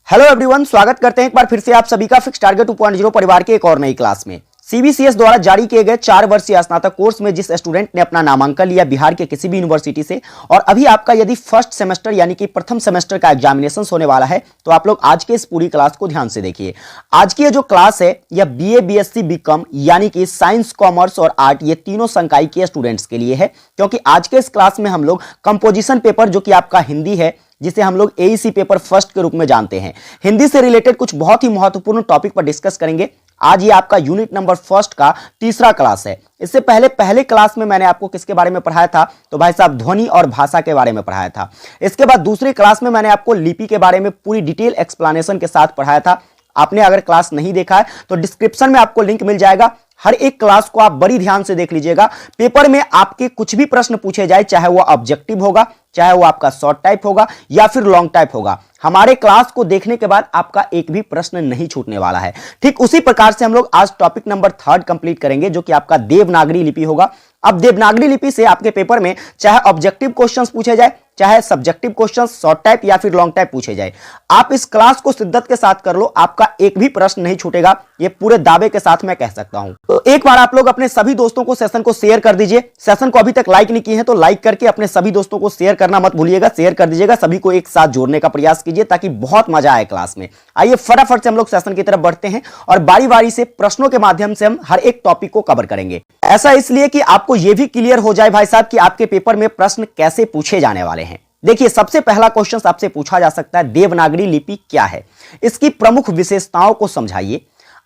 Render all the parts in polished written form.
Hello everyone, स्वागत करते हैं एक बार फिर से आप सभी का फिक्स टारगेट 2.0 परिवार के एक और नई क्लास में। सीबीसीएस द्वारा जारी किए गए 4 वर्षीय स्नातक कोर्स में जिस स्टूडेंट ने अपना नामांकन लिया बिहार के किसी भी यूनिवर्सिटी से और अभी आपका यदि फर्स्ट सेमेस्टर यानी कि प्रथम सेमेस्टर का एग्जामिनेशन होने वाला है तो आप लोग आज के इस पूरी क्लास को ध्यान से देखिए। आज की ये जो क्लास है यह बीए, बीएससी, बीकॉम यानी कि साइंस, कॉमर्स और आर्ट ये तीनों संकाय के स्टूडेंट्स के लिए है, क्योंकि आज के इस क्लास में हम लोग कंपोजिशन पेपर जो कि आपका हिंदी है, जिसे हम लोग एईसी पेपर फर्स्ट के रूप में जानते हैं, हिंदी से रिलेटेड कुछ बहुत ही महत्वपूर्ण टॉपिक पर डिस्कस करेंगे। आज ये आपका यूनिट नंबर फर्स्ट का तीसरा क्लास है। इससे पहले क्लास में मैंने आपको किसके बारे में पढ़ाया था, तो भाई साहब ध्वनि और भाषा के बारे में पढ़ाया था। इसके बाद दूसरी क्लास में मैंने आपको लिपि के बारे में पूरी डिटेल एक्सप्लेनेशन के साथ पढ़ाया था। आपने अगर क्लास नहीं देखा है तो डिस्क्रिप्शन में आपको लिंक मिल जाएगा। हर एक क्लास को आप बड़ी ध्यान से देख लीजिएगा। पेपर में आपके कुछ भी प्रश्न पूछे जाए, चाहे वो ऑब्जेक्टिव होगा, चाहे वो आपका शॉर्ट टाइप होगा या फिर लॉन्ग टाइप होगा, हमारे क्लास को देखने के बाद आपका एक भी प्रश्न नहीं छूटने वाला है। ठीक उसी प्रकार से हम लोग आज टॉपिक नंबर 3 कंप्लीट करेंगे, जो कि आपका देवनागरी लिपि होगा। अब देवनागरी लिपि से आपके पेपर में चाहे ऑब्जेक्टिव क्वेश्चंस पूछे जाए, चाहे सब्जेक्टिव क्वेश्चंस शॉर्ट टाइप या फिर लॉन्ग टाइप पूछे जाए, आप इस क्लास को शिद्दत के साथ कर लो, आपका एक भी प्रश्न नहीं छूटेगा, ये पूरे दावे के साथ मैं कह सकता हूं। तो एक बार आप लोग अपने सभी दोस्तों को सेशन को शेयर कर दीजिए। सेशन को अभी तक लाइक नहीं किए हैं तो लाइक करके अपने सभी दोस्तों को शेयर करना मत भूलिएगा, शेयर कर दीजिएगा। सभी को एक साथ जोड़ने का प्रयास कीजिए ताकि बहुत मजा आए क्लास में। आइए फटाफट से हम लोग सेशन की तरफ बढ़ते हैं और बारी बारी से प्रश्नों के माध्यम से हम हर एक टॉपिक को कवर करेंगे। ऐसा इसलिए कि आपको यह भी क्लियर हो जाए भाई साहब कि आपके पेपर में प्रश्न कैसे पूछे जाने वाले हैं। देखिए, सबसे पहला क्वेश्चन आपसे पूछा जा सकता है, देवनागरी लिपि क्या है, इसकी प्रमुख विशेषताओं को समझाइए।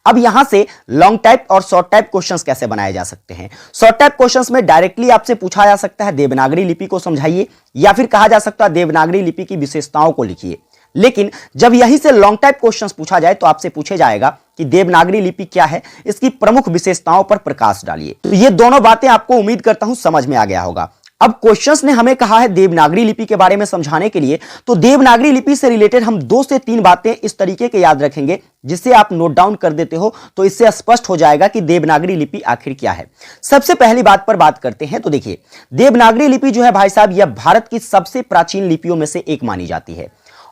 अब यहां से लॉन्ग टाइप और शॉर्ट टाइप क्वेश्चंस कैसे बनाए जा सकते हैं। शॉर्ट टाइप क्वेश्चंस में डायरेक्टली आपसे पूछा जा सकता है देवनागरी लिपि को समझाइए, या फिर कहा जा सकता है देवनागरी लिपि की विशेषताओं को लिखिए। लेकिन जब यहीं से लॉन्ग टाइप क्वेश्चंस पूछा जाए तो आपसे पूछे जाएगा कि देवनागरी लिपि क्या है, इसकी प्रमुख विशेषताओं पर प्रकाश डालिए। तो ये दोनों बातें आपको उम्मीद करता हूं समझ में आ गया होगा। अब क्वेश्चंस ने हमें कहा है देवनागरी लिपि के बारे में समझाने के लिए, तो देवनागरी लिपि से रिलेटेड हम 2 से 3 बातें इस तरीके के याद रखेंगे, जिससे आप नोट डाउन कर देते हो तो इससे स्पष्ट हो जाएगा कि देवनागरी लिपि आखिर क्या है। सबसे पहली बात पर बात करते हैं। तो देखिए, देवनागरी लिपि जो है भाई साहब, यह भारत की सबसे प्राचीन लिपियों में से एक मानी जाती है।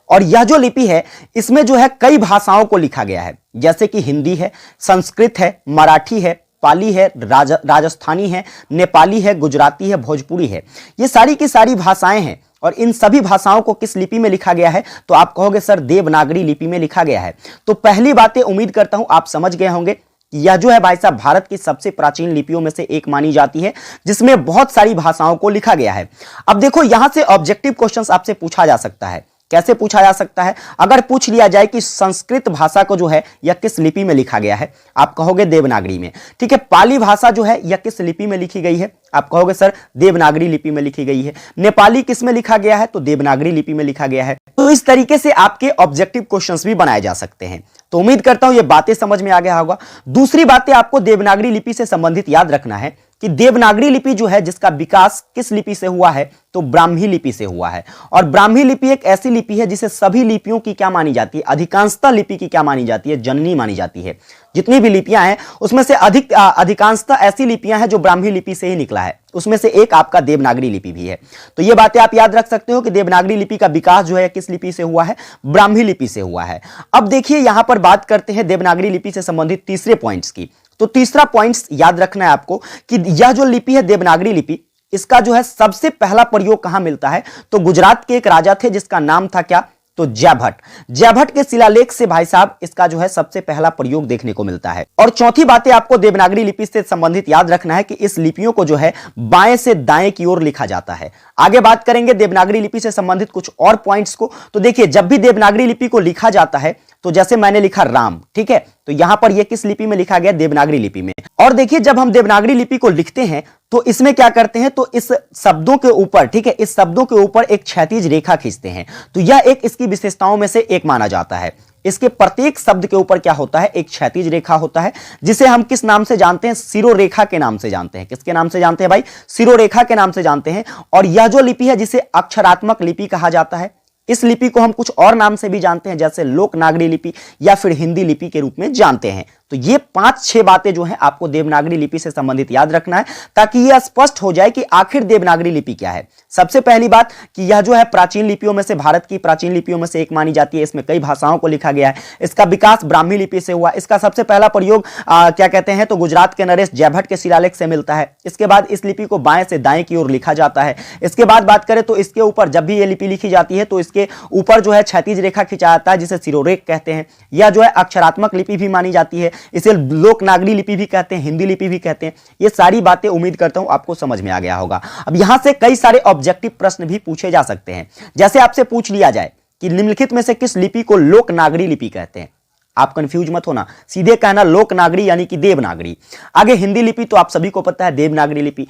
और यह जो लिपि है इसमें जो है कई भाषाओं को लिखा गया है, जैसे कि हिंदी है, संस्कृत है, मराठी है, पाली है, राजस्थानी है, नेपाली है, गुजराती है, भोजपुरी है। ये सारी की सारी भाषाएं हैं और इन सभी भाषाओं को किस लिपि में लिखा गया है, तो आप कहोगे सर देवनागरी लिपि में लिखा गया है। तो पहली बातें उम्मीद करता हूं आप समझ गए होंगे। यह जो है भाई साहब भारत की सबसे प्राचीन लिपियों में से एक मानी जाती है, जिसमें बहुत सारी भाषाओं को लिखा गया है। अब देखो, यहां से ऑब्जेक्टिव क्वेश्चंस आपसे पूछा जा सकता है। कैसे पूछा जा सकता है? अगर पूछ लिया जाए कि संस्कृत भाषा को जो है यह किस लिपि में लिखा गया है, आप कहोगे देवनागरी में। ठीक है, पाली भाषा जो है यह किस लिपि में लिखी गई है, आप कहोगे सर देवनागरी लिपि में लिखी गई है। नेपाली किस में लिखा गया है, तो देवनागरी लिपि में लिखा गया है। तो इस तरीके से आपके ऑब्जेक्टिव क्वेश्चंस भी बनाए जा सकते हैं। तो उम्मीद करता हूं ये बातें समझ में आ गया होगा। दूसरी बातें आपको देवनागरी लिपि से संबंधित याद रखना है कि देवनागरी लिपि जो है जिसका विकास किस लिपि से हुआ है, तो ब्राह्मी लिपि से हुआ है। और ब्राह्मी लिपि एक ऐसी लिपि है जिसे सभी लिपियों की क्या मानी जाती है, अधिकांशतः लिपि की क्या मानी जाती है, जननी मानी जाती है। जितनी भी लिपियां हैं उसमें से अधिकांशतः ऐसी लिपियां हैं जो ब्राह्मी लिपि से ही निकला है। उसमें से एक आपका देवनागरी लिपि भी है। तो ये बातें आप याद रख सकते हो कि देवनागरी लिपि का विकास जो है किस लिपि से हुआ है, ब्राह्मी लिपि से हुआ है। अब देखिए, यहां पर बात करते हैं देवनागरी लिपि से संबंधित तीसरे पॉइंट्स की। तो तीसरा पॉइंट्स याद रखना है आपको कि यह जो लिपि है देवनागरी लिपि, इसका जो है सबसे पहला प्रयोग कहां मिलता है, तो गुजरात के एक राजा थे जिसका नाम था क्या, तो जयभट्ट। जयभट्ट के शिलालेख से भाई साहब इसका जो है सबसे पहला प्रयोग देखने को मिलता है। और चौथी बातें आपको देवनागरी लिपि से संबंधित याद रखना है कि इस लिपियों को जो है बाएं से दाएं की ओर लिखा जाता है। आगे बात करेंगे देवनागरी लिपि से संबंधित कुछ और पॉइंट्स को। तो देखिए, जब भी देवनागरी लिपि को लिखा जाता है, तो जैसे मैंने लिखा राम, ठीक है, तो यहां पर यह किस लिपि में लिखा गया, देवनागरी लिपि में। और देखिए, जब हम देवनागरी लिपि को लिखते हैं तो इसमें क्या करते हैं, तो इस शब्दों के ऊपर, ठीक है, इस शब्दों के ऊपर एक क्षैतिज रेखा खींचते हैं। तो यह एक इसकी विशेषताओं में से एक माना जाता है। इसके प्रत्येक शब्द के ऊपर क्या होता है, एक क्षैतिज रेखा होता है, जिसे हम किस नाम से जानते हैं, शिरोरेखा के नाम से जानते हैं। किसके नाम से जानते हैं भाई, शिरोरेखा के नाम से जानते हैं। और यह जो लिपि है जिसे अक्षरात्मक लिपि कहा जाता है, इस लिपि को हम कुछ और नाम से भी जानते हैं, जैसे लोकनागरी लिपि या फिर हिंदी लिपि के रूप में जानते हैं। तो ये 5-6 बातें जो हैं आपको देवनागरी लिपि से संबंधित याद रखना है, ताकि यह स्पष्ट हो जाए कि आखिर देवनागरी लिपि क्या है। सबसे पहली बात कि यह जो है प्राचीन लिपियों में से, भारत की प्राचीन लिपियों में से एक मानी जाती है। इसमें कई भाषाओं को लिखा गया है। इसका विकास ब्राह्मी लिपि से हुआ। इसका सबसे पहला प्रयोग क्या कहते हैं तो गुजरात के नरेश जयभट्ट के शिलालेख से मिलता है। इसके बाद इस लिपि को बाएं से दाएं की ओर लिखा जाता है। इसके बाद बात करें तो इसके ऊपर जब भी ये लिपि लिखी जाती है तो इसके ऊपर जो है क्षैतिज रेखा खिंचा जाता है, जिसे शिरोरेख कहते हैं। यह जो है अक्षरात्मक लिपि भी मानी जाती है। इसे लोकनागरी लिपि भी कहते हैं, हिंदी लिपि भी कहते हैं। ये सारी बातें उम्मीद करता हूं आपको समझ में आ गया होगा। अब यहां से कई सारे ऑब्जेक्टिव प्रश्न भी पूछे जा सकते हैं। जैसे आपसे पूछ लिया जाए कि निम्नलिखित में से किस लिपि को लोकनागरी लिपि कहते हैं। आप कंफ्यूज मत होना, सीधे कहना लोकनागरी यानी कि देवनागरी। आगे हिंदी लिपि तो आप सभी को पता है, देवनागरी लिपि।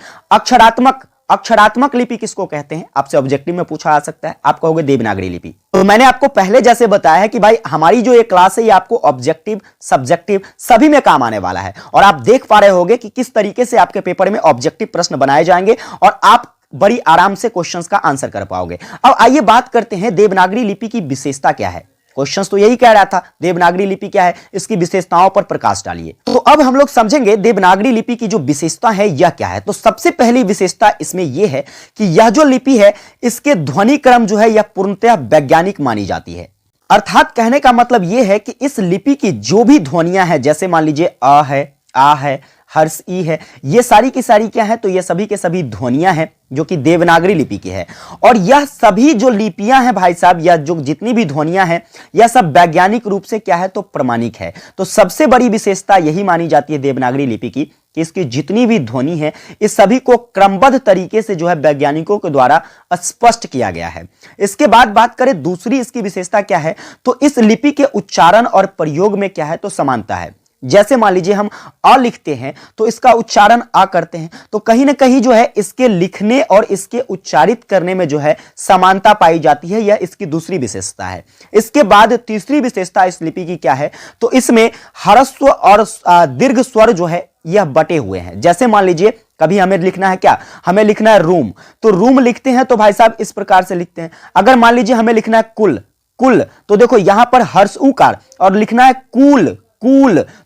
अक्षरात्मक लिपि किसको कहते हैं, आपसे ऑब्जेक्टिव में पूछा आ सकता है। आप कहोगे देवनागरी लिपि। तो मैंने आपको पहले जैसे बताया है कि भाई हमारी जो ये क्लास है ये आपको ऑब्जेक्टिव, सब्जेक्टिव सभी में काम आने वाला है। और आप देख पा रहे होंगे कि किस तरीके से आपके पेपर में ऑब्जेक्टिव प्रश्न बनाए जाएंगे और आप बड़ी आराम से क्वेश्चंस का आंसर कर पाओगे। अब आइए बात करते हैं देवनागरी लिपि की विशेषता क्या है। क्वेश्चंस तो यही कह रहा था, देवनागरी लिपि क्या है, इसकी विशेषताओं पर प्रकाश डालिए। तो अब हम लोग समझेंगे देवनागरी लिपि की जो विशेषता है यह क्या है। तो सबसे पहली विशेषता इसमें यह है कि यह जो लिपि है इसके ध्वनि क्रम जो है यह पूर्णतः वैज्ञानिक मानी जाती है। अर्थात कहने का मतलब यह है कि इस लिपि की जो भी ध्वनियां हैं, जैसे मान लीजिए अ है, आ है, हर्ष ई है, ये सारी की सारी क्या है तो ये सभी के सभी ध्वनियां हैं जो कि देवनागरी लिपि की है। और यह सभी जो लिपियां हैं भाई साहब, या जो जितनी भी ध्वनियां हैं यह सब वैज्ञानिक रूप से क्या है तो प्रमाणिक है। तो सबसे बड़ी विशेषता यही मानी जाती है देवनागरी लिपि की कि इसकी जितनी भी ध्वनि है इस सभी को क्रमबद्ध तरीके से जो है वैज्ञानिकों के द्वारा स्पष्ट किया गया है। इसके बाद बात करें दूसरी इसकी विशेषता क्या है, तो इस लिपि के उच्चारण और प्रयोग में क्या है तो समानता है। जैसे मान लीजिए हम अ लिखते हैं तो इसका उच्चारण आ करते हैं, तो कहीं ना कहीं जो है इसके लिखने और इसके उच्चारित करने में जो है समानता पाई जाती है। यह इसकी दूसरी विशेषता है। इसके बाद तीसरी विशेषता इस लिपि की क्या है, तो इसमें ह्रस्व और दीर्घ स्वर जो है यह बटे हुए हैं। जैसे मान लीजिए कभी हमें लिखना है क्या, हमें लिखना है रूम, तो रूम लिखते हैं तो भाई साहब इस प्रकार से लिखते हैं। अगर मान लीजिए हमें लिखना है कुल, तो देखो यहां पर हर्ष उकार, और लिखना है कूल,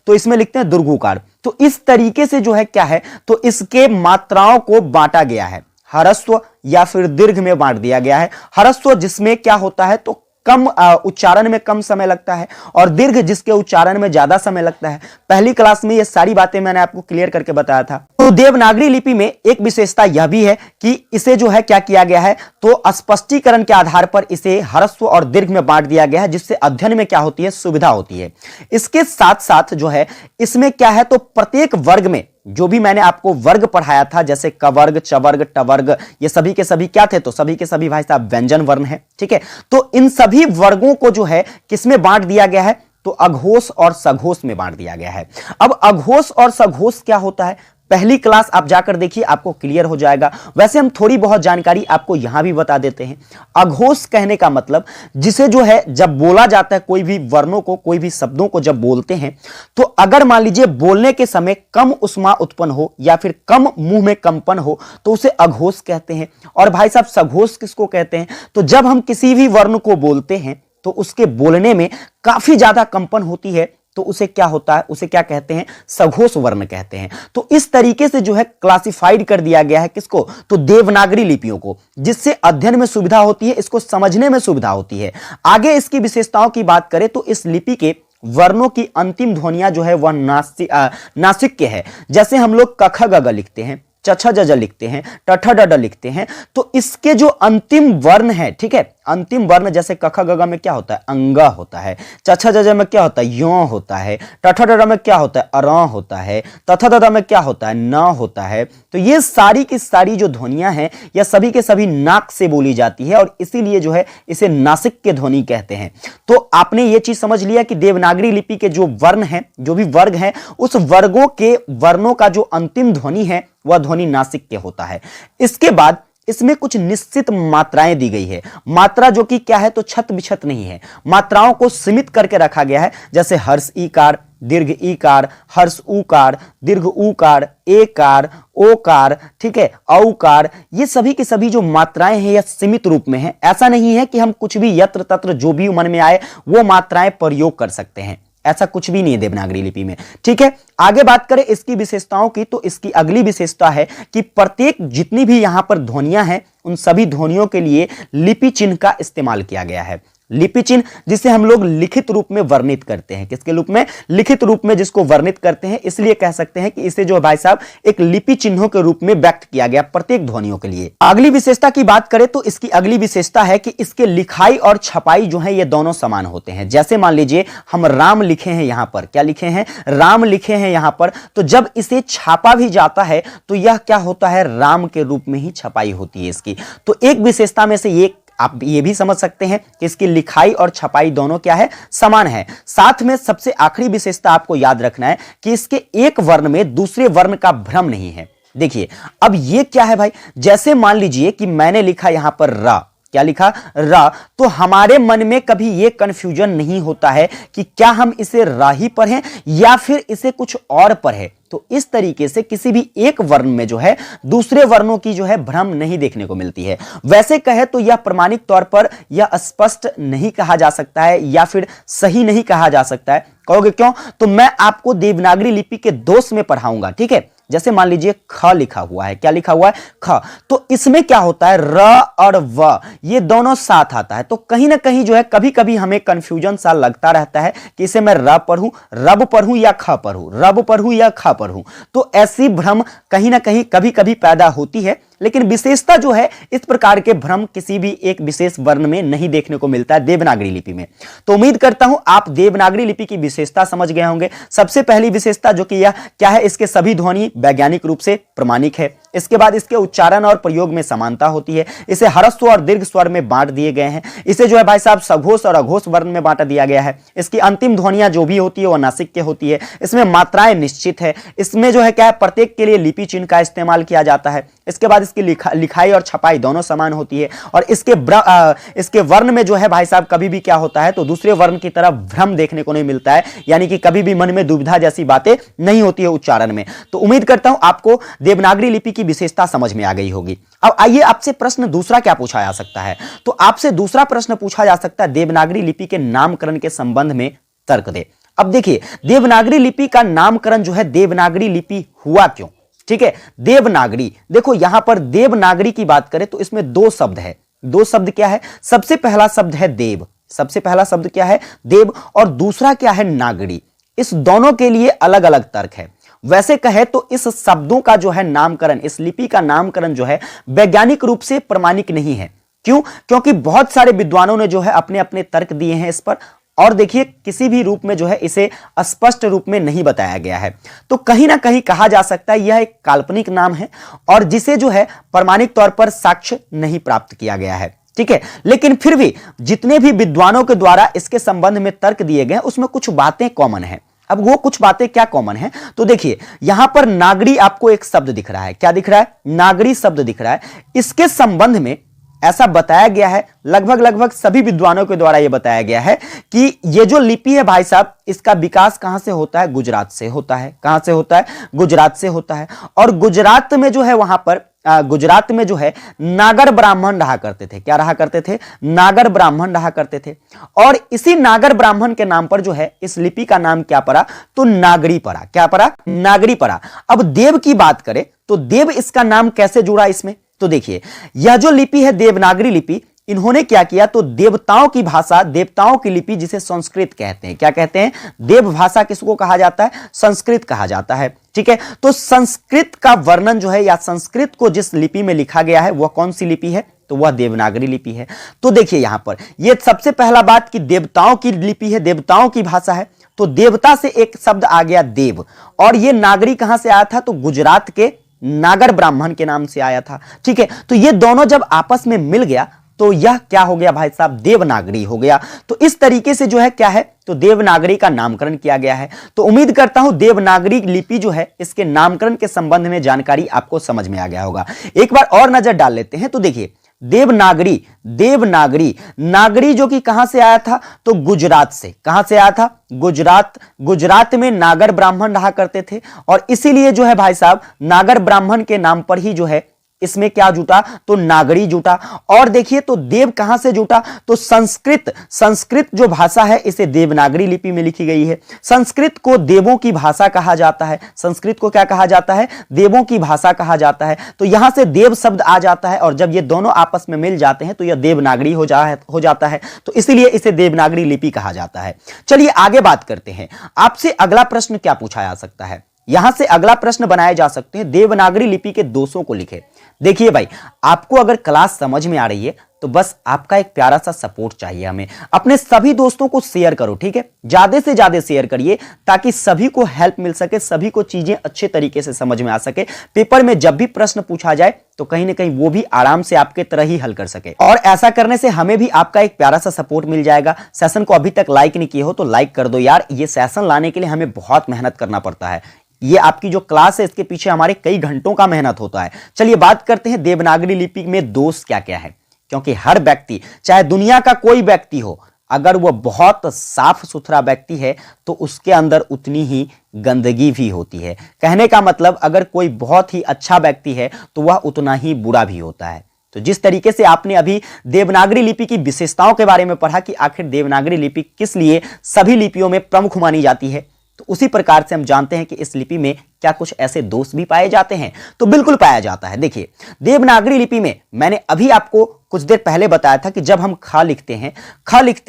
तो इसमें लिखते हैं दुर्घुकार। तो इस तरीके से जो है क्या है तो इसके मात्राओं को बांटा गया है, ह्रस्व या फिर दीर्घ में बांट दिया गया है। ह्रस्व जिसमें क्या होता है तो कम उच्चारण में कम समय लगता है, और दीर्घ जिसके उच्चारण में ज्यादा समय लगता है। पहली क्लास में ये सारी बातें मैंने आपको क्लियर करके बताया था। तो देवनागरी लिपि में एक विशेषता यह भी है कि इसे जो है क्या किया गया है तो स्पष्टीकरण के आधार पर इसे ह्रस्व और दीर्घ में बांट दिया गया है, जिससे अध्ययन में क्या होती है सुविधा होती है। इसके साथ साथ जो है इसमें क्या है तो प्रत्येक वर्ग में जो भी मैंने आपको वर्ग पढ़ाया था, जैसे क वर्ग, च वर्ग, ट वर्ग, ये सभी के सभी क्या थे तो सभी के सभी भाई साहब व्यंजन वर्ण है। ठीक है, तो इन सभी वर्गों को जो है किसमें बांट दिया गया है तो अघोष और सघोष में बांट दिया गया है। अब अघोष और सघोष क्या होता है, पहली क्लास आप जाकर देखिए आपको क्लियर हो जाएगा। वैसे हम थोड़ी बहुत जानकारी आपको यहां भी बता देते हैं। अघोष कहने का मतलब जिसे जो है जब बोला जाता है, कोई भी वर्णों को, कोई भी शब्दों को जब बोलते हैं तो अगर मान लीजिए बोलने के समय कम उष्मा उत्पन्न हो या फिर कम मुंह में कंपन हो तो उसे अघोष कहते हैं। और भाई साहब सघोष किसको कहते हैं, तो जब हम किसी भी वर्ण को बोलते हैं तो उसके बोलने में काफी ज्यादा कंपन होती है तो उसे क्या होता है, उसे क्या कहते हैं सघोष वर्ण कहते हैं। तो इस तरीके से जो है क्लासिफाइड कर दिया गया है किसको तो देवनागरी लिपियों को, जिससे अध्ययन में सुविधा होती है, इसको समझने में सुविधा होती है। आगे इसकी विशेषताओं की बात करें तो इस लिपि के वर्णों की अंतिम ध्वनियां जो है वह नासिक के है। जैसे हम लोग क ख ग घ लिखते हैं, च छ ज झ लिखते हैं, ट ठ ड ढ लिखते हैं, तो इसके जो अंतिम वर्ण है, ठीक है, अंतिम वर्ण जैसे क ख ग घ में क्या होता है अंग होता है, च छ ज झ में क्या होता है यो होता है, ट ठ ड ढ में क्या होता है अर होता है, त थ द ध में क्या होता है न होता है। तो ये सारी की सारी जो ध्वनियां हैं यह सभी के सभी नाक से बोली जाती है और इसीलिए जो है इसे नासिक के ध्वनि कहते हैं। तो आपने ये चीज समझ लिया कि देवनागरी लिपि के जो वर्ण हैं, जो भी वर्ग हैं, उस वर्गों के वर्णों का जो अंतिम ध्वनि है वह ध्वनि नासिक के होता है। इसके बाद इसमें कुछ निश्चित मात्राएं दी गई है। मात्रा जो कि क्या है तो छत बिछत नहीं है, मात्राओं को सीमित करके रखा गया है। जैसे हर्ष ईकार, दीर्घ ईकार, हर्ष उकार, दीर्घ उकार, एकार, ओकार, ठीक है, औकार, ये सभी की सभी जो मात्राएं हैं यह सीमित रूप में है। ऐसा नहीं है कि हम कुछ भी यत्र तत्र जो भी मन में आए वो मात्राएं प्रयोग कर सकते हैं। ऐसा कुछ भी नहीं है देवनागरी लिपि में। ठीक है, आगे बात करें इसकी विशेषताओं की, तो इसकी अगली विशेषता है कि प्रत्येक जितनी भी यहां पर ध्वनियां हैं उन सभी ध्वनियों के लिए लिपि चिन्ह का इस्तेमाल किया गया है। लिपि चिन्ह जिसे हम लोग लिखित रूप में वर्णित करते हैं, किसके रूप में? लिखित रूप में जिसको वर्णित करते हैं, इसलिए कह सकते हैं कि इसे जो भाई साहब एक लिपि चिन्हों के रूप में व्यक्त किया गया प्रत्येक ध्वनियों के लिए। अगली विशेषता की बात करें तो इसकी अगली विशेषता है कि इसके लिखाई और छपाई जो है ये दोनों समान होते हैं। जैसे मान लीजिए हम राम लिखे हैं, यहां पर क्या लिखे हैं? राम लिखे हैं यहां पर, तो जब इसे छापा भी जाता है तो यह क्या होता है? राम के रूप में ही छपाई होती है इसकी। तो एक विशेषता में से ये आप ये भी समझ सकते हैं कि इसकी लिखाई और छपाई दोनों क्या है? समान है। साथ में सबसे आखिरी विशेषता आपको याद रखना है कि इसके एक वर्ण में दूसरे वर्ण का भ्रम नहीं है। देखिए अब ये क्या है भाई? जैसे मान लीजिए कि मैंने लिखा यहां पर रा, क्या लिखा? रा, तो हमारे मन में कभी यह कंफ्यूजन नहीं होता है कि क्या हम इसे रा ही पढ़ें या फिर इसे कुछ और पढ़ें। तो इस तरीके से किसी भी एक वर्ण में जो है दूसरे वर्णों की जो है भ्रम नहीं देखने को मिलती है। वैसे कहे तो यह प्रमाणिक तौर पर यह स्पष्ट नहीं कहा जा सकता है या फिर सही नहीं कहा जा सकता है। कहोगे क्यों? तो मैं आपको देवनागरी लिपि के दोष में पढ़ाऊंगा। ठीक है, जैसे मान लीजिए ख लिखा हुआ है, क्या लिखा हुआ है? ख, तो इसमें क्या होता है? र और व ये दोनों साथ आता है, तो कहीं ना कहीं जो है कभी कभी हमें कंफ्यूजन सा लगता रहता है कि इसे मैं र पढ़ूं, रब पढ़ूं या ख पढ़ूं, रब पढ़ूं या ख पढ़ूं। तो ऐसी भ्रम कहीं ना कहीं कभी कभी पैदा होती है, लेकिन विशेषता जो है इस प्रकार के भ्रम किसी भी एक विशेष वर्ण में नहीं देखने को मिलता है देवनागरी लिपि में। तो उम्मीद करता हूं आप देवनागरी लिपि की विशेषता समझ गए होंगे। सबसे पहली विशेषता जो कि यह क्या है? इसके सभी ध्वनि वैज्ञानिक रूप से प्रमाणिक है। इसके बाद इसके उच्चारण और प्रयोग में समानता होती है। इसे ह्रस्व और दीर्घ स्वर में बांट दिए गए हैं। इसे जो है भाई साहब सघोष और अघोष वर्ण में बांटा दिया गया है। इसकी अंतिम ध्वनियां जो भी होती है वह नासिक के होती है। इसमें मात्राएं निश्चित है। इसमें जो है क्या है? प्रत्येक के लिए लिपि चिन्ह का इस्तेमाल किया जाता है। इसके बाद इसकी लिखाई और छपाई दोनों समान होती है और इसके वर्ण में जो है भाई साहब कभी भी क्या होता है तो दूसरे वर्ण की तरफ भ्रम देखने को नहीं मिलता है, यानी कि कभी भी मन में दुविधा जैसी बातें नहीं होती है उच्चारण में। तो उम्मीद करता हूं आपको देवनागरी लिपि की विशेषता समझ में आ गई होगी। अब आइए आपसे प्रश्न दूसरा क्या पूछा जा सकता है? तो आपसे दूसरा प्रश्न पूछा जा सकता है देवनागरी लिपि के नामकरण के संबंध में तर्क दे। अब देखिए देवनागरी लिपि का नामकरण जो है देवनागरी लिपि हुआ क्यों? ठीक है, देवनागरी, देखो यहां पर देवनागरी की बात करें तो इसमें दो शब्द है। दो शब्द क्या है? सबसे पहला शब्द है देव, सबसे पहला शब्द क्या है? देव, और दूसरा क्या है? नागरी। इस दोनों के लिए अलग अलग तर्क है। वैसे कहे तो इस शब्दों का जो है नामकरण, इस लिपि का नामकरण जो है वैज्ञानिक रूप से प्रमाणिक नहीं है। क्यों? क्योंकि बहुत सारे विद्वानों ने जो है अपने अपने तर्क दिए हैं इस पर, और देखिए किसी भी रूप में जो है इसे स्पष्ट रूप में नहीं बताया गया है। तो कहीं ना कहीं कहा जा सकता है यह एक काल्पनिक नाम है और जिसे जो है प्रमाणिक तौर पर साक्ष्य नहीं प्राप्त किया गया है। ठीक है, लेकिन फिर भी जितने भी विद्वानों के द्वारा इसके संबंध में तर्क दिए गए उसमें कुछ बातें कॉमन है। अब वो कुछ बातें क्या कॉमन है? तो देखिए यहां पर नागरी आपको एक शब्द दिख रहा है। क्या दिख रहा है? नागरी शब्द दिख रहा है। इसके संबंध में ऐसा बताया गया है, लगभग सभी विद्वानों के द्वारा यह बताया गया है कि यह जो लिपि है भाई साहब इसका विकास कहां से होता है? गुजरात से होता है। कहां से होता है? गुजरात से होता है। और गुजरात में जो है वहां पर गुजरात में जो है नागर ब्राह्मण रहा करते थे। क्या रहा करते थे? नागर ब्राह्मण रहा करते थे। और इसी नागर ब्राह्मण के नाम पर जो है इस लिपि का नाम क्या पड़ा? तो नागरी पड़ा। क्या पड़ा? नागरी पड़ा। अब देव की बात करें तो देव इसका नाम कैसे जुड़ा इसमें? तो देखिए यह जो लिपि है देवनागरी लिपि, इन्होंने क्या किया तो देवताओं की भाषा, देवताओं की लिपि जिसे संस्कृत कहते हैं। क्या कहते हैं? देव भाषा किसको कहा जाता है? संस्कृत कहा जाता है। ठीक है, तो संस्कृत का वर्णन जो है या संस्कृत को जिस लिपि में लिखा गया है वह कौन सी लिपि है? तो वह देवनागरी लिपि है। तो देखिए यहां पर यह सबसे पहला बात कि देवताओं की लिपि है, देवताओं की भाषा है। तो देवता से एक शब्द आ गया देव, और यह नागरी कहां से आया था? तो गुजरात के नागर ब्राह्मण के नाम से आया था। ठीक है, तो ये दोनों जब आपस में मिल गया तो यह क्या हो गया भाई साहब? देवनागरी हो गया। तो इस तरीके से जो है क्या है तो देवनागरी का नामकरण किया गया है। तो उम्मीद करता हूं देवनागरी लिपि जो है इसके नामकरण के संबंध में जानकारी आपको समझ में आ गया होगा। एक बार और नजर डाल लेते हैं। तो देखिए देवनागरी, देवनागरी, नागरी जो कि कहां से आया था? तो गुजरात से। कहां से आया था? गुजरात। गुजरात में नागर ब्राह्मण रहा करते थे और इसीलिए जो है भाई साहब नागर ब्राह्मण के नाम पर ही जो है इसमें क्या जुटा? तो नागरी जुटा। और देखिए तो देव कहां से जुटा? तो संस्कृत। संस्कृत जो भाषा है इसे देवनागरी लिपि में लिखी गई है। संस्कृत को देवों की भाषा कहा जाता है। संस्कृत को क्या कहा जाता है? देवों की भाषा कहा जाता है। तो यहां से देव शब्द आ जाता है और जब ये दोनों आपस में मिल जाते हैं तो यह देवनागरी हो जाता है। तो इसलिए इसे देवनागरी लिपि कहा जाता है। चलिए आगे बात करते हैं। आपसे अगला प्रश्न क्या पूछा जा सकता है? यहां से अगला प्रश्न बनाए जा सकते हैं, देवनागरी लिपि के दोषों को लिखे। देखिए भाई, आपको अगर क्लास समझ में आ रही है तो बस आपका एक प्यारा सा सपोर्ट चाहिए हमें। अपने सभी दोस्तों को शेयर करो, ठीक है? ज्यादा से ज्यादा शेयर करिए ताकि सभी को हेल्प मिल सके, सभी को चीजें अच्छे तरीके से समझ में आ सके। पेपर में जब भी प्रश्न पूछा जाए तो कहीं ना कहीं वो भी आराम से आपके तरह ही हल कर सके। और ऐसा करने से हमें भी आपका एक प्यारा सा सपोर्ट मिल जाएगा। सेशन को अभी तक लाइक नहीं किए हो तो लाइक कर दो यार। ये सेशन लाने के लिए हमें बहुत मेहनत करना पड़ता है। ये आपकी जो क्लास है इसके पीछे हमारे कई घंटों का मेहनत होता है। चलिए बात करते हैं देवनागरी लिपि में दोष क्या क्या है। क्योंकि हर व्यक्ति, चाहे दुनिया का कोई व्यक्ति हो, अगर वह बहुत साफ सुथरा व्यक्ति है तो उसके अंदर उतनी ही गंदगी भी होती है। कहने का मतलब अगर कोई बहुत ही अच्छा व्यक्ति है तो वह उतना ही बुरा भी होता है। तो जिस तरीके से आपने अभी देवनागरी लिपि की विशेषताओं के बारे में पढ़ा कि आखिर देवनागरी लिपि किस लिए सभी लिपियों में प्रमुख मानी जाती है, तो उसी प्रकार से हम जानते हैं कि इस लिपि में क्या कुछ ऐसे दोष भी पाए जाते हैं? तो बिल्कुल पाया जाता है। देखिए देवनागरी लिपि में मैंने अभी आपको कुछ देर पहले बताया था कि जब हम ख लिखते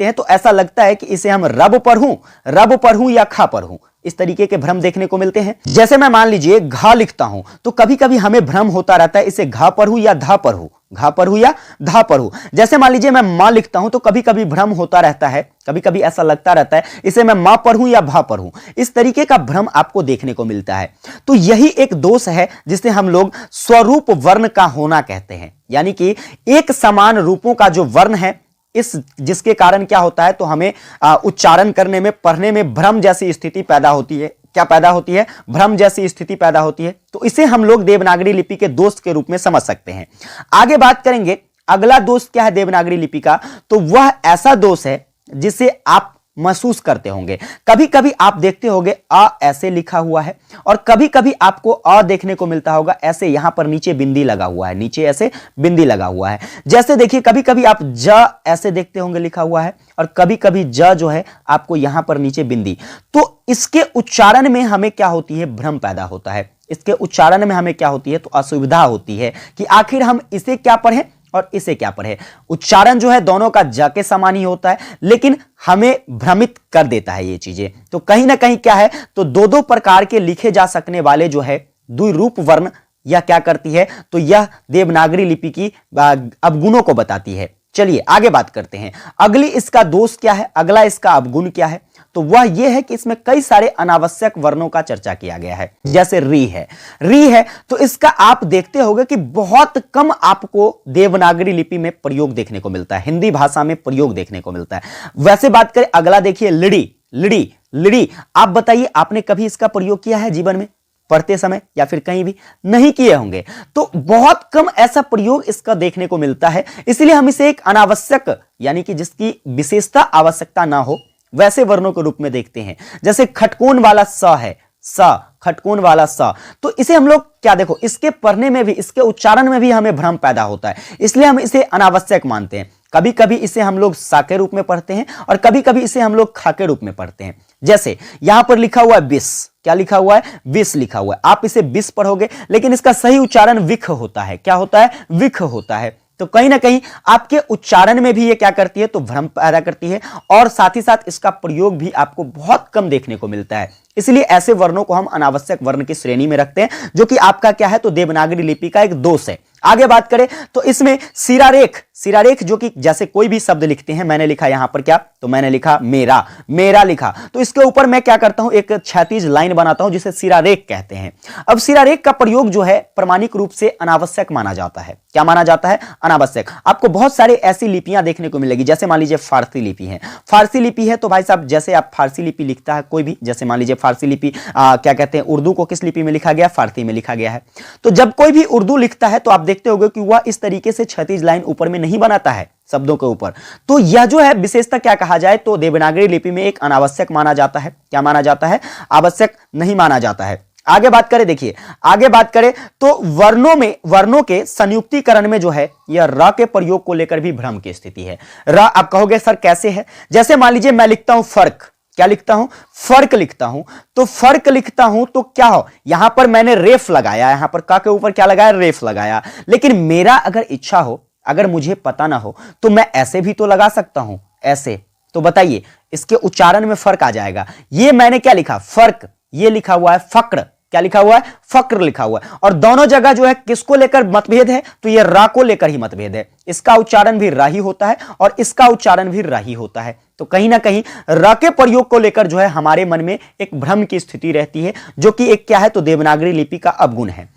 हैं तो ऐसा लगता है कि इसे हम रब पढ़ूं या खा पढ़ूं, इस तरीके के भ्रम देखने को मिलते हैं। जैसे मैं मान लीजिए घा लिखता हूं तो कभी कभी हमें भ्रम होता रहता है इसे घा पढ़ूं या धा पढ़ूं। जैसे मान लीजिए मैं मां लिखता हूं तो कभी कभी भ्रम होता रहता है, कभी कभी ऐसा लगता रहता है इसे मैं मां पढ़ूं या भा पढ़ूं। इस तरीके का भ्रम आपको देखने को मिलता है। तो यही एक दोष है जिसे हम लोग स्वरूप वर्ण का होना कहते हैं। यानी कि एक समान रूपों का जो वर्ण है, इस जिसके कारण क्या होता है तो हमें उच्चारण करने में, पढ़ने में भ्रम जैसी स्थिति पैदा होती है। क्या पैदा होती है? भ्रम जैसी स्थिति पैदा होती है। तो इसे हम लोग देवनागरी लिपि के दोष के रूप में समझ सकते हैं। आगे बात करेंगे अगला दोष क्या है देवनागरी लिपि का। तो वह ऐसा दोष है जिसे आप महसूस करते होंगे। कभी कभी आप देखते होंगे अ ऐसे लिखा हुआ है और कभी कभी आपको अ देखने को मिलता होगा ऐसे, यहां पर नीचे बिंदी लगा हुआ है, नीचे ऐसे बिंदी लगा हुआ है। जैसे देखिए कभी कभी आप ज ऐसे देखते होंगे लिखा हुआ है और कभी कभी ज जो है आपको यहां पर नीचे बिंदी। तो इसके उच्चारण में हमें क्या होती है? भ्रम पैदा होता है। इसके उच्चारण में हमें क्या होती है? तो असुविधा होती है कि आखिर हम इसे क्या पढ़ें और इसे क्या पढ़े। उच्चारण जो है दोनों का ज के समान ही होता है, लेकिन हमें भ्रमित कर देता है ये चीजें। तो कहीं ना कहीं क्या है तो दो प्रकार के लिखे जा सकने वाले जो है द्विरूप वर्ण यह क्या करती है? तो यह देवनागरी लिपि की अवगुणों को बताती है। चलिए आगे बात करते हैं। अगली इसका दोष क्या है, अगला इसका अवगुण क्या है? तो वह यह है कि इसमें कई सारे अनावश्यक वर्णों का चर्चा किया गया है। जैसे री है तो इसका आप देखते होंगे कि बहुत कम आपको देवनागरी लिपि में प्रयोग देखने को मिलता है, हिंदी भाषा में प्रयोग देखने को मिलता है। वैसे बात करें अगला देखिए लिड़ी। आप बताइए आपने कभी इसका प्रयोग किया है जीवन में, पढ़ते समय या फिर कहीं भी? नहीं किए होंगे। तो बहुत कम ऐसा प्रयोग इसका देखने को मिलता है। इसलिए हम इसे एक अनावश्यक, यानी कि जिसकी विशेषता आवश्यकता ना हो वैसे वर्णों के रूप में देखते हैं। जैसे खटकोन वाला स है, खटकोन वाला स, तो इसे हम लोग क्या देखो, इसके पढ़ने में भी, इसके उच्चारण में भी हमें भ्रम पैदा होता है, इसलिए हम इसे अनावश्यक मानते हैं। कभी कभी इसे हम लोग सा के रूप में पढ़ते हैं और कभी कभी इसे हम लोग खा के रूप में पढ़ते हैं। जैसे यहां पर लिखा हुआ है विष, क्या लिखा हुआ है? विष लिखा हुआ है। आप इसे विष पढ़ोगे लेकिन इसका सही उच्चारण विख होता है। क्या होता है? विख होता है। तो कहीं ना कहीं आपके उच्चारण में भी ये क्या करती है? तो भ्रम पैदा करती है और साथ ही साथ इसका प्रयोग भी आपको बहुत कम देखने को मिलता है। इसलिए ऐसे वर्णों को हम अनावश्यक वर्ण की श्रेणी में रखते हैं, जो कि आपका क्या है? तो देवनागरी लिपि का एक दोष है। आगे बात करें तो इसमें सिरारेख जो कि जैसे कोई भी शब्द लिखते हैं, मैंने लिखा यहां पर क्या? तो मैंने लिखा मेरा लिखा, तो इसके ऊपर मैं क्या करता हूं? एक क्षैतिज लाइन बनाता हूं जिसे सिरारेख कहते हैं। अब सिरारेख का प्रयोग जो है प्रामाणिक रूप से अनावश्यक माना जाता है। क्या माना जाता है? अनावश्यक। आपको बहुत सारे ऐसी लिपियां देखने को मिलेगी। जैसे मान लीजिए फारसी लिपि है तो भाई साहब जैसे आप फारसी लिपि लिखता है कोई भी, जैसे मान लीजिए फारसी लिपि क्या कहते हैं, उर्दू को किस लिपि में लिखा गया? फारसी में लिखा गया है। तो जब कोई भी उर्दू लिखता है तो आप देखते होंगे कि वह इस तरीके से क्षैतिज लाइन ऊपर में नहीं बनाता है शब्दों के ऊपर। तो यह जो है विशेषता क्या कहा जाए तो देवनागरी लिपि में एक अनावश्यक माना जाता है। क्या माना जाता है? आवश्यक नहीं माना जाता है। आगे बात करें, देखिए आगे बात करें तो वर्णों के संयुक्तिकरण में जो है यह र के प्रयोग को लेकर भी भ्रम की स्थिति है। र आप कहोगे सर कैसे है? जैसे मान लीजिए मैं लिखता हूं फर्क, क्या लिखता हूं? फर्क लिखता हूं। तो फर्क लिखता हूं तो क्या हो, यहां पर मैंने रेफ लगाया, यहां पर का के ऊपर क्या लगाया? रेफ लगाया। लेकिन मेरा अगर इच्छा हो, अगर मुझे पता ना हो तो मैं ऐसे भी तो लगा सकता हूं, ऐसे। तो बताइए इसके उच्चारण में फर्क आ जाएगा। ये मैंने क्या लिखा? फर्क। ये लिखा हुआ है फक्र, क्या लिखा हुआ है? फक्र लिखा हुआ है। और दोनों जगह जो है किसको लेकर मतभेद है? तो ये रा को लेकर ही मतभेद है। इसका उच्चारण भी रा ही होता है और इसका उच्चारण भी रा ही होता है। तो कहीं ना कहीं र के प्रयोग को लेकर जो है हमारे मन में एक भ्रम की स्थिति रहती है, जो कि एक क्या है? तो देवनागरी लिपि का अवगुण है।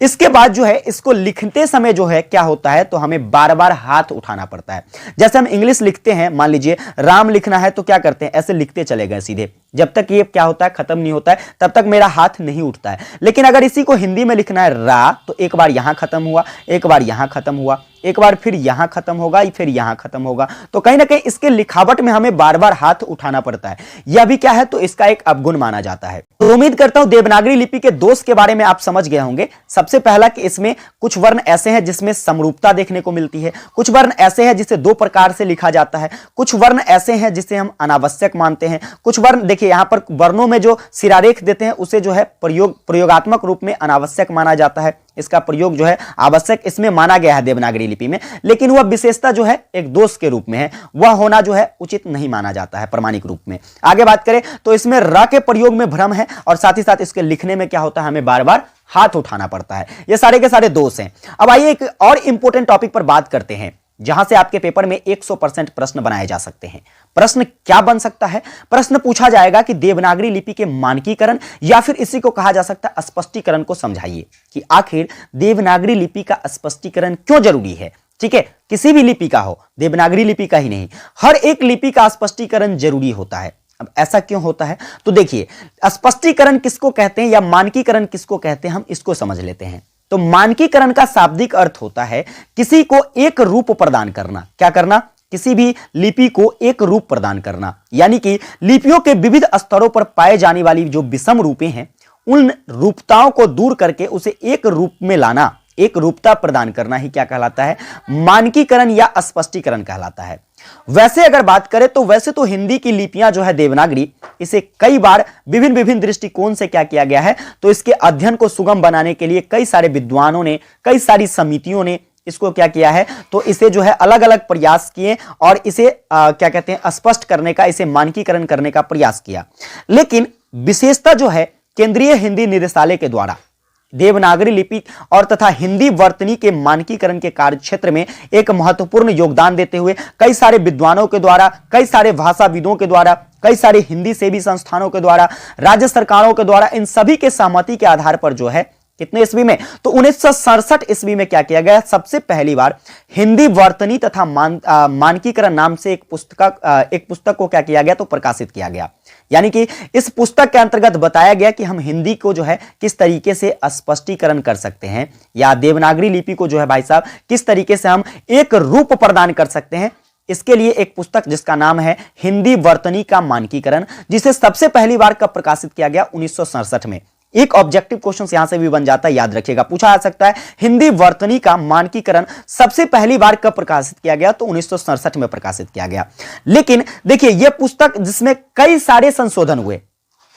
इसके बाद जो है इसको लिखते समय जो है क्या होता है? तो हमें बार बार हाथ उठाना पड़ता है। जैसे हम इंग्लिश लिखते हैं, मान लीजिए राम लिखना है तो क्या करते हैं? ऐसे लिखते चले गए सीधे, जब तक ये क्या होता है? खत्म नहीं होता है, तब तक मेरा हाथ नहीं उठता है। लेकिन अगर इसी को हिंदी में लिखना है रा, तो एक बार यहां खत्म हुआ, एक बार यहां खत्म हुआ, एक बार फिर यहां खत्म होगा, फिर यहां खत्म होगा। तो कहीं ना कहीं इसके लिखावट में हमें बार बार हाथ उठाना पड़ता है। यह भी क्या है? तो इसका एक अवगुण माना जाता है। तो उम्मीद करता हूं देवनागरी लिपि के दोष के बारे में आप समझ गए होंगे। सबसे पहला कि इसमें कुछ वर्ण ऐसे हैं जिसमें समरूपता देखने को मिलती है, कुछ वर्ण ऐसे हैं जिसे दो प्रकार से लिखा जाता है, कुछ वर्ण ऐसे हैं जिसे हम अनावश्यक मानते हैं, कुछ वर्ण देखिए यहां पर वर्णों में जो सिरारेख देते हैं उसे जो है प्रयोगात्मक रूप में अनावश्यक माना जाता है। इसका प्रयोग जो है आवश्यक इसमें माना गया है देवनागरी लिपि में, लेकिन वह विशेषता जो है एक दोष के रूप में है, वह होना जो है उचित नहीं माना जाता है प्रमाणिक रूप में। आगे बात करें तो इसमें र के प्रयोग में भ्रम है और साथ ही साथ इसके लिखने में क्या होता है? हमें बार बार हाथ उठाना पड़ता है। ये सारे के सारे दोष हैं। अब आइए एक और इंपॉर्टेंट टॉपिक पर बात करते हैं, जहां से आपके पेपर में 100% प्रश्न बनाए जा सकते हैं। प्रश्न क्या बन सकता है? प्रश्न पूछा जाएगा कि देवनागरी लिपि के मानकीकरण या फिर इसी को कहा जा सकता है स्पष्टीकरण को समझाइए कि आखिर देवनागरी लिपि का स्पष्टीकरण क्यों जरूरी है। ठीक है, किसी भी लिपि का हो, देवनागरी लिपि का ही नहीं, हर एक लिपि का स्पष्टीकरण जरूरी होता है। अब ऐसा क्यों होता है? तो देखिए स्पष्टीकरण किसको कहते हैं या मानकीकरण किसको कहते हैं, हम इसको समझ लेते हैं। तो मानकीकरण का शाब्दिक अर्थ होता है किसी को एक रूप प्रदान करना। क्या करना? किसी भी लिपि को एक रूप प्रदान करना, यानी कि लिपियों के विविध स्तरों पर पाए जाने वाली जो विषम रूपें हैं, उन रूपताओं को दूर करके उसे एक रूप में लाना, एक रूपता प्रदान करना ही क्या कहलाता है? मानकीकरण या स्पष्टीकरण कहलाता है। वैसे अगर बात करें तो वैसे तो हिंदी की लिपियां जो है देवनागरी, इसे कई बार विभिन्न दृष्टिकोण से क्या किया गया है? तो इसके अध्ययन को सुगम बनाने के लिए कई सारे विद्वानों ने, कई सारी समितियों ने इसको क्या किया है? तो इसे जो है अलग अलग प्रयास किए और इसे क्या कहते हैं? स्पष्ट करने का, इसे मानकीकरण करने का प्रयास किया। लेकिन विशेषता जो है केंद्रीय हिंदी निदेशालय के द्वारा देवनागरी लिपि और तथा हिंदी वर्तनी के मानकीकरण के कार्य क्षेत्र में एक महत्वपूर्ण योगदान देते हुए कई सारे विद्वानों के द्वारा, कई सारे भाषाविदों के द्वारा, कई सारे हिंदी सेवी संस्थानों के द्वारा, राज्य सरकारों के द्वारा, इन सभी के सहमति के आधार पर जो है कितने ईस्वी में? तो 1967 ईस्वी में क्या किया गया? सबसे पहली बार हिंदी वर्तनी तथा मानकीकरण नाम से एक पुस्तक को क्या किया गया? तो प्रकाशित किया गया। यानी कि इस पुस्तक के अंतर्गत बताया गया कि हम हिंदी को जो है किस तरीके से स्पष्टीकरण कर सकते हैं, या देवनागरी लिपि को जो है भाई साहब किस तरीके से हम एक रूप प्रदान कर सकते हैं। इसके लिए एक पुस्तक जिसका नाम है हिंदी वर्तनी का मानकीकरण, जिसे सबसे पहली बार कब प्रकाशित किया गया? 1967 में। एक ऑब्जेक्टिव क्वेश्चन यहां से भी बन जाता है, याद रखिएगा, पूछा जा सकता है हिंदी वर्तनी का मानकीकरण सबसे पहली बार कब प्रकाशित किया गया? तो 1967 में प्रकाशित किया गया। लेकिन देखिए यह पुस्तक जिसमें कई सारे संशोधन हुए,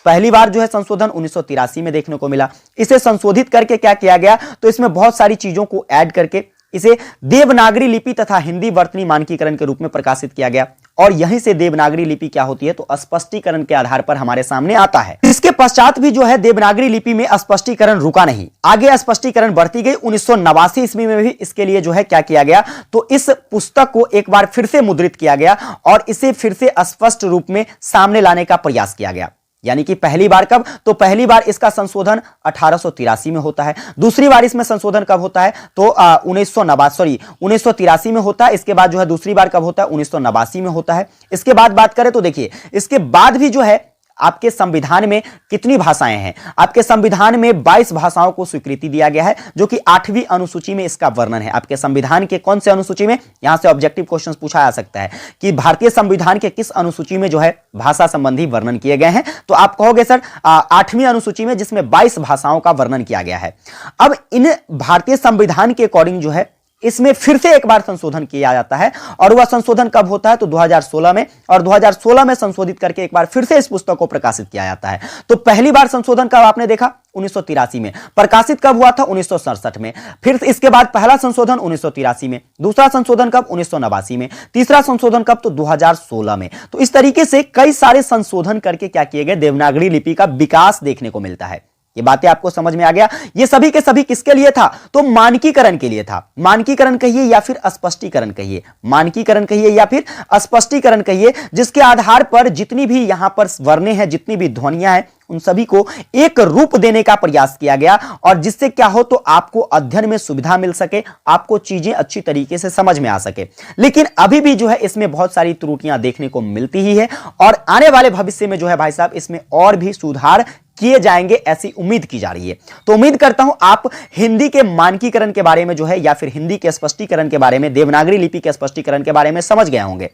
पहली बार जो है संशोधन 1983 में देखने को मिला। इसे संशोधित करके क्या किया गया? तो इसमें बहुत सारी चीजों को ऐड करके इसे देवनागरी लिपि तथा हिंदी वर्तनी मानकीकरण के रूप में प्रकाशित किया गया। और यहीं से देवनागरी लिपि क्या होती है? तो स्पष्टीकरण के आधार पर हमारे सामने आता है। इसके पश्चात भी जो है देवनागरी लिपि में स्पष्टीकरण रुका नहीं, आगे स्पष्टीकरण बढ़ती गई। 1989 ईस्वी में भी इसके लिए जो है क्या किया गया? तो इस पुस्तक को एक बार फिर से मुद्रित किया गया और इसे फिर से स्पष्ट रूप में सामने लाने का प्रयास किया गया। यानी कि पहली बार कब? तो पहली बार इसका संशोधन 1883 में होता है। दूसरी बार इसमें संशोधन कब होता है? तो 1983 में होता है। इसके बाद जो है दूसरी बार कब होता है? 1989 में होता है। इसके बाद बात करें तो देखिए इसके बाद भी जो है आपके संविधान में कितनी भाषाएं हैं? आपके संविधान में 22 भाषाओं को स्वीकृति दिया गया है, जो कि 8वीं अनुसूची में इसका वर्णन है। आपके संविधान के कौन से अनुसूची में? यहां से ऑब्जेक्टिव क्वेश्चन पूछा जा सकता है कि भारतीय संविधान के किस अनुसूची में जो है भाषा संबंधी वर्णन किए गए हैं। तो आप कहोगे सर 8वीं अनुसूची में, जिसमें 22 भाषाओं का वर्णन किया गया है। अब इन भारतीय संविधान के अकॉर्डिंग जो है इसमें फिर से एक बार संशोधन किया जाता है, और वह संशोधन कब होता है? तो 2016 में, और 2016 में संशोधित करके एक बार फिर से इस पुस्तक को प्रकाशित किया जाता है। तो पहली बार संशोधन कब आपने देखा? 1983 में। प्रकाशित कब हुआ था? 1967 में। फिर इसके बाद पहला संशोधन 1983 में, दूसरा संशोधन कब? 1989 में, तीसरा संशोधन कब? तो 2016 में। तो इस तरीके से कई सारे संशोधन करके क्या किए गए? देवनागरी लिपि का विकास देखने को मिलता है। ये बातें आपको समझ में आ गया? ये सभी के सभी किसके लिए था? तो मानकीकरण के लिए था। मानकीकरण कहिए या फिर स्पष्टीकरण कहिए, मानकीकरण कहिए या फिर स्पष्टीकरण कहिए, जिसके आधार पर जितनी भी यहां पर वर्णें हैं, जितनी भी ध्वनियां हैं, उन सभी को एक रूप देने का प्रयास किया गया, और जिससे क्या हो, तो आपको अध्ययन में सुविधा मिल सके, आपको चीजें अच्छी तरीके से समझ में आ सके। लेकिन अभी भी जो है इसमें बहुत सारी त्रुटियां देखने को मिलती ही है, और आने वाले भविष्य में जो है भाई साहब इसमें और भी सुधार किए जाएंगे, ऐसी उम्मीद की जा रही है। तो उम्मीद करता हूं आप हिंदी के मानकीकरण के बारे में जो है, या फिर हिंदी के स्पष्टीकरण के बारे में, देवनागरी लिपि के स्पष्टीकरण के बारे में समझ गए होंगे।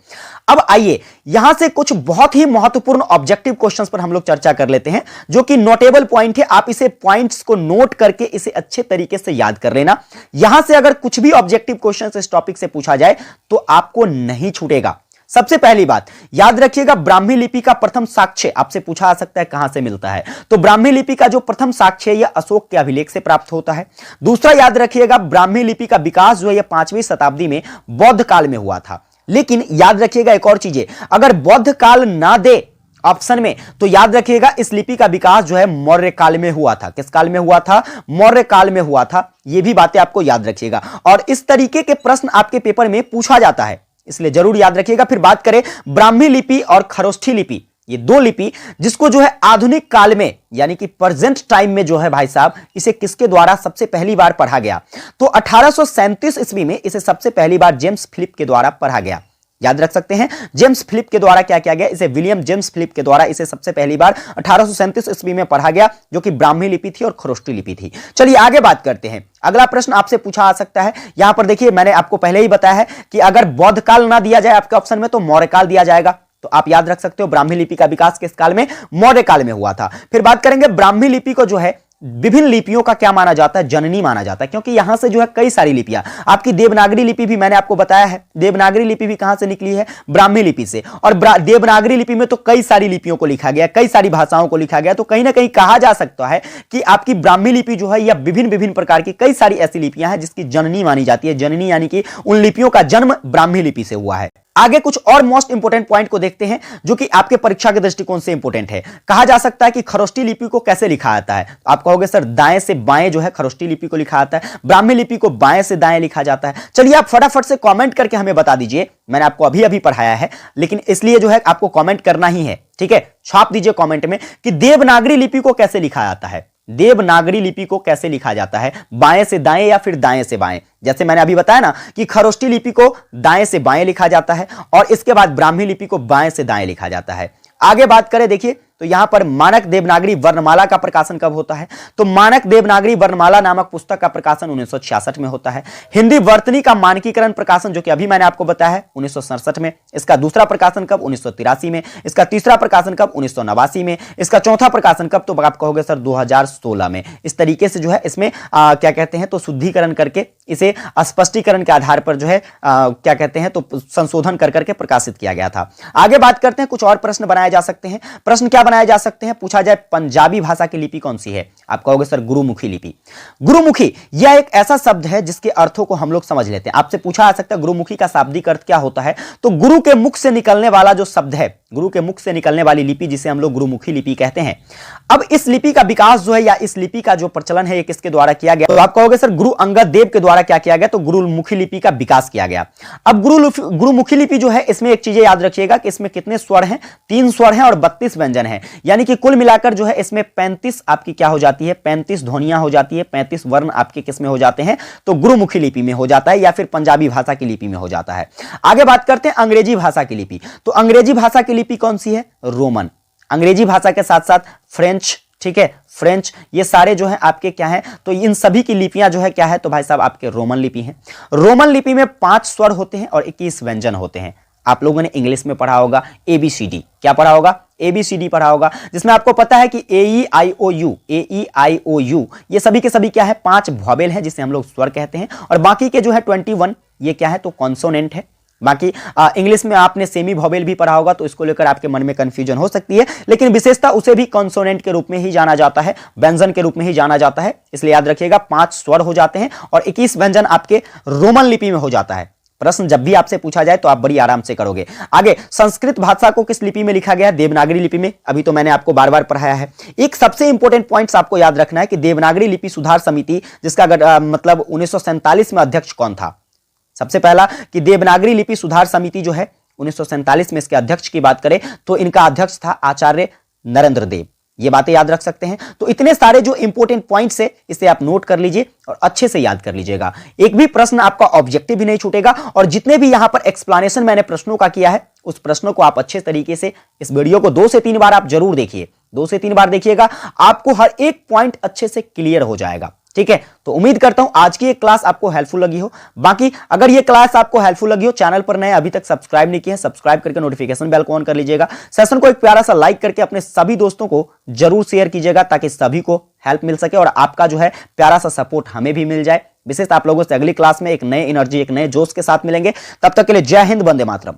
अब आइए यहां से कुछ बहुत ही महत्वपूर्ण ऑब्जेक्टिव क्वेश्चंस पर हम लोग चर्चा कर लेते हैं, जो कि नोटेबल पॉइंट है। आप इसे पॉइंट्स को नोट करके इसे अच्छे तरीके से याद कर लेना। यहां से अगर कुछ भी ऑब्जेक्टिव क्वेश्चन इस टॉपिक से पूछा जाए तो आपको नहीं छूटेगा। सबसे पहली बात याद रखिएगा, ब्राह्मी लिपि का प्रथम साक्ष्य आपसे पूछा जा सकता है कहां से मिलता है? तो ब्राह्मी लिपि का जो प्रथम साक्ष्य है यह अशोक के अभिलेख से प्राप्त होता है। दूसरा याद रखिएगा, ब्राह्मी लिपि का विकास जो है यह 5वीं शताब्दी में बौद्ध काल में हुआ था। लेकिन याद रखिएगा एक और चीजें, अगर बौद्ध काल ना दे ऑप्शन में, तो याद रखिएगा इस लिपि का विकास जो है मौर्य काल में हुआ था। किस काल में हुआ था? मौर्य काल में हुआ था। यह भी बातें आपको याद रखिएगा, और इस तरीके के प्रश्न आपके पेपर में पूछा जाता है, इसलिए जरूर याद रखिएगा। फिर बात करें ब्राह्मी लिपि और खरोष्ठी लिपि, ये दो लिपि जिसको जो है आधुनिक काल में, यानी कि प्रेजेंट टाइम में जो है भाई साहब, इसे किसके द्वारा सबसे पहली बार पढ़ा गया? तो 1837 ईस्वी में इसे सबसे पहली बार जेम्स फिलिप के द्वारा पढ़ा गया। याद रख सकते हैं, जेम्स फिलिप के द्वारा क्या किया गया? इसे विलियम जेम्स फिलिप के द्वारा इसे सबसे पहली बार 1837 ईस्वी में पढ़ा गया, जो कि ब्राह्मी लिपि थी और खरोष्ठी लिपि थी। चलिए आगे बात करते हैं। अगला प्रश्न आपसे पूछा आ सकता है, यहां पर देखिए मैंने आपको पहले ही बताया है कि अगर बौद्ध काल ना दिया जाए आपके ऑप्शन में तो मौर्य काल दिया जाएगा। तो आप याद रख सकते हो ब्राह्मी लिपि का विकास किस काल में? मौर्य काल में हुआ था। फिर बात करेंगे ब्राह्मी लिपि को जो है विभिन्न लिपियों का क्या माना जाता है? जननी माना जाता है, क्योंकि यहां से जो है कई सारी लिपियां, आपकी देवनागरी लिपि भी मैंने आपको बताया है, देवनागरी लिपि भी कहां से निकली है? ब्राह्मी लिपि से। और देवनागरी लिपि में तो कई सारी लिपियों को लिखा गया, कई सारी भाषाओं को लिखा गया। तो कहीं ना कहीं कहा जा सकता है कि आपकी ब्राह्मी लिपि जो है यह विभिन्न विभिन्न प्रकार की कई सारी ऐसी लिपियां हैं जिसकी जननी मानी जाती है। जननी यानी कि उन लिपियों का जन्म ब्राह्मी लिपि से हुआ है। आगे कुछ और मोस्ट इंपोर्टेंट पॉइंट को देखते हैं, जो कि आपके परीक्षा के दृष्टिकोण से इंपोर्टेंट है। कहा जा सकता है कि खरोष्ठी लिपि को कैसे लिखा जाता है? आप कहोगे सर दाएं से बाएं जो है खरोष्ठी लिपि को लिखा जाता है, ब्राह्मी लिपि को बाएं से दाएं लिखा जाता है। चलिए आप फटाफट से कमेंट करके हमें बता दीजिए। मैंने आपको अभी अभी पढ़ाया है, लेकिन इसलिए जो है आपको कमेंट करना ही है, ठीक है? छाप दीजिए कमेंट में कि देवनागरी लिपि को कैसे लिखा जाता है। देवनागरी लिपि को कैसे लिखा जाता है? बाएं से दाएं या फिर दाएं से बाएं? जैसे मैंने अभी बताया ना कि खरोष्ठी लिपि को दाएं से बाएं लिखा जाता है, और इसके बाद ब्राह्मी लिपि को बाएं से दाएं लिखा जाता है। आगे बात करें, देखिए तो यहां पर मानक देवनागरी वर्णमाला का प्रकाशन कब होता है? तो मानक देवनागरी वर्णमाला नामक पुस्तक का प्रकाशन 1966 में होता है। हिंदी वर्तनी का मानकीकरण प्रकाशन, जो कि अभी मैंने आपको बताया है, 1967 में। इसका दूसरा प्रकाशन कब? 1983 में। इसका तीसरा प्रकाशन कब? 1989 में। इसका चौथा प्रकाशन कब? तो आप कहोगे सर 2016 में। इस तरीके से जो है इसमें क्या कहते हैं, तो शुद्धिकरण करके इसे स्पष्टीकरण के आधार पर जो है क्या कहते हैं, तो संशोधन कर करके प्रकाशित किया गया था। आगे बात करते हैं, कुछ और प्रश्न बनाए जा सकते हैं। प्रश्न क्या बनाए जा सकते हैं? पूछा जाए पंजाबी भाषा की लिपि कौन सी है? आप कहोगे सर गुरुमुखी लिपि। गुरुमुखी यह एक ऐसा शब्द है जिसके अर्थों को हम लोग समझ लेते हैं। आपसे पूछा जा सकता है गुरुमुखी का शाब्दिक अर्थ क्या होता है? तो गुरु के मुख से निकलने वाला जो शब्द है, गुरु के मुख से निकलने वाली लिपि, जिसे हम लोग गुरुमुखी लिपि कहते हैं। अब इस लिपि का विकास जो है, या इस लिपि का जो प्रचलन है, ये किसके द्वारा किया गया? तो आप कहोगे सर गुरु अंगद देव के द्वारा क्या किया गया? तो गुरुमुखी लिपि का विकास किया गया। अब गुरुमुखी लिपि जो है, इसमें एक चीज याद रखिएगा कि इसमें कितने स्वर हैं? 3 स्वर हैं और 32 व्यंजन हैं, यानी कि कुल मिलाकर जो है इसमें 35 आपकी क्या हो जाती है? 35 ध्वनियां हो जाती है, 35 वर्ण आपके किस में हो जाते हैं? तो गुरुमुखी लिपि में हो जाता है, या फिर पंजाबी भाषा की लिपि में हो जाता है। आगे बात करते हैं अंग्रेजी भाषा की लिपि। तो अंग्रेजी भाषा की लिपि कौन सी है? रोमन। अंग्रेजी भाषा के साथ साथ फ्रेंच, ठीक है, फ्रेंच, ये सारे जो है आपके क्या है, तो इन सभी की लिपियां जो है क्या है, तो भाई साहब आपके रोमन लिपि हैं। रोमन लिपि में 5 स्वर होते हैं और 21 व्यंजन होते हैं। आप लोगों ने इंग्लिश में पढ़ा होगा ABCD, क्या पढ़ा होगा, ABCD पढ़ा होगा, जिसमें आपको पता है कि AEIOU ये सभी के सभी क्या है, 5 वॉवेल हैं जिसे हम लोग स्वर कहते हैं, और बाकी के जो है 21 ये क्या है, तो कॉन्सोनेंट है। बाकी इंग्लिश में आपने सेमी वॉवेल भी पढ़ा होगा, तो इसको लेकर आपके मन में कंफ्यूजन हो सकती है, लेकिन विशेषता उसे भी कॉन्सोनेंट के रूप में ही जाना जाता है, व्यंजन के रूप में ही जाना जाता है, इसलिए याद रखिएगा 5 स्वर हो जाते हैं और 21 व्यंजन आपके रोमन लिपि में हो जाता है। प्रश्न जब भी आपसे पूछा जाए तो आप बड़ी आराम से करोगे। आगे, संस्कृत भाषा को किस लिपि में लिखा गया है, देवनागरी लिपि में, अभी तो मैंने आपको बार बार पढ़ाया है। एक सबसे इंपॉर्टेंट पॉइंट्स आपको याद रखना है कि देवनागरी लिपि सुधार समिति, जिसका मतलब 1947 में अध्यक्ष कौन था। सबसे पहला कि देवनागरी लिपि सुधार समिति जो है 1947 में इसके अध्यक्ष की बात करें तो इनका अध्यक्ष था आचार्य नरेंद्र देव। ये बातें याद रख सकते हैं। तो इतने सारे जो इंपॉर्टेंट पॉइंट्स है इसे आप नोट कर लीजिए और अच्छे से याद कर लीजिएगा। एक भी प्रश्न आपका ऑब्जेक्टिव भी नहीं छूटेगा और जितने भी यहां पर एक्सप्लेनेशन मैंने प्रश्नों का किया है उस प्रश्नों को आप अच्छे तरीके से, इस वीडियो को 2 से 3 बार आप जरूर देखिए, 2 से 3 बार देखिएगा, आपको हर एक पॉइंट अच्छे से क्लियर हो जाएगा। ठीक है, तो उम्मीद करता हूं आज की ये क्लास आपको हेल्पफुल लगी हो। बाकी अगर ये क्लास आपको हेल्पफुल लगी हो, चैनल पर नए अभी तक सब्सक्राइब नहीं किए हैं, सब्सक्राइब करके नोटिफिकेशन बेल को ऑन कर लीजिएगा। सेशन को एक प्यारा सा लाइक करके अपने सभी दोस्तों को जरूर शेयर कीजिएगा ताकि सभी को हेल्प मिल सके और आपका जो है प्यारा सा सपोर्ट हमें भी मिल जाए। विशेष आप लोगों से अगली क्लास में एक नए एनर्जी, एक नए जोश के साथ मिलेंगे। तब तक के लिए जय हिंद, वंदे मातरम।